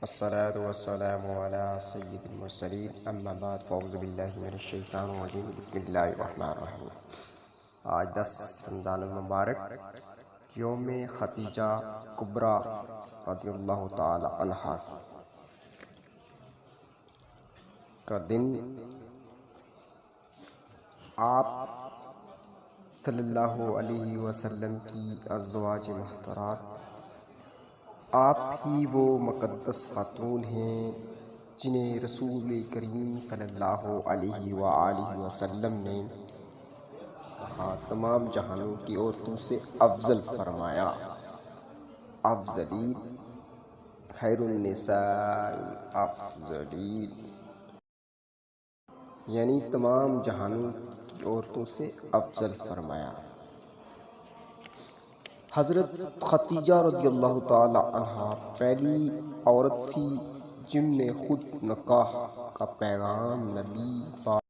الصلاة والسلام على سید المرسلین اما بعد فاعوذ باللہ من الشیطان الرجیم بسم اللہ الرحمن الرحیم۔ آج 10 رمضان المبارک یوم خدیجہ کبریٰ رضی اللہ تعالی عنہا کا دن آپ صلی اللہ علیہ وسلم کی ازواج محترات، آپ ہی وہ مقدس خاتون ہیں جنہیں رسول کریم صلی اللہ علیہ وآلہ وسلم نے تمام جہانوں کی عورتوں سے افضل فرمایا۔ افضلین خیر النساء افضلین، یعنی تمام جہانوں کی عورتوں سے افضل فرمایا۔ حضرت خدیجہ رضی اللہ تعالی عنہا پہلی عورت تھی جن نے خود نکاح کا پیغام نبی پاک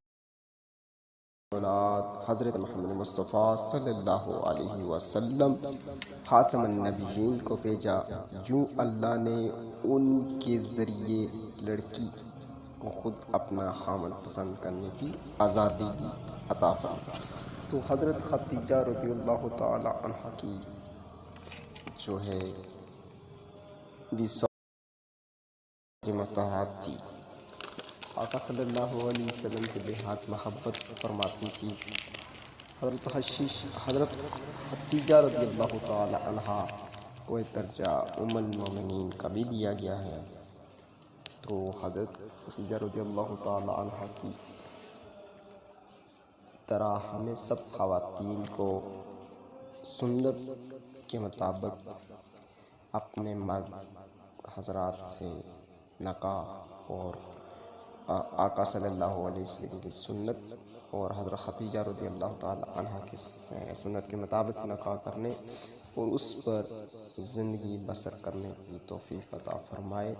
حضرت محمد مصطفیٰ صلی اللہ علیہ وسلم خاتم النبیین کو بھیجا۔ یوں اللہ نے ان کے ذریعے لڑکی کو خود اپنا خامن پسند کرنے کی آزادی عطا فرمائی۔ تو حضرت خدیجہ رضی اللہ تعالی عنہا کی جو ہے محترات تھی، آقا صلی اللہ علیہ وسلم کے بہت محبت فرماتی تھی۔ حضرت خدیجہ رضی اللہ تعالی عنہا کو درجہ ام المومنین کا بھی دیا گیا ہے۔ تو حضرت خدیجہ رضی اللہ تعالی عنہا کی طرح ہمیں سب خواتین کو سنت کے مطابق اپنے مرد حضرات سے نکاح اور آقا صلی اللہ علیہ وسلم کی سنت اور حضرت خدیجہ رضی اللہ تعالی عنہا کی سنت کے مطابق نکاح کرنے اور اس پر زندگی بسر کرنے کی توفیق عطا فرمائے۔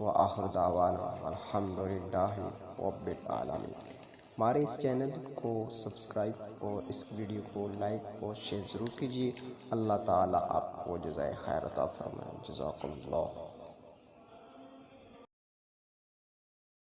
وآخر دعوانا الحمدللہ رب العالمین۔ ہمارے اس چینل کو سبسکرائب اور اس ویڈیو کو لائک اور شیئر ضرور کیجیے۔ اللہ تعالیٰ آپ کو جزائے خیر عطا فرمائے۔ جزاکم اللہ۔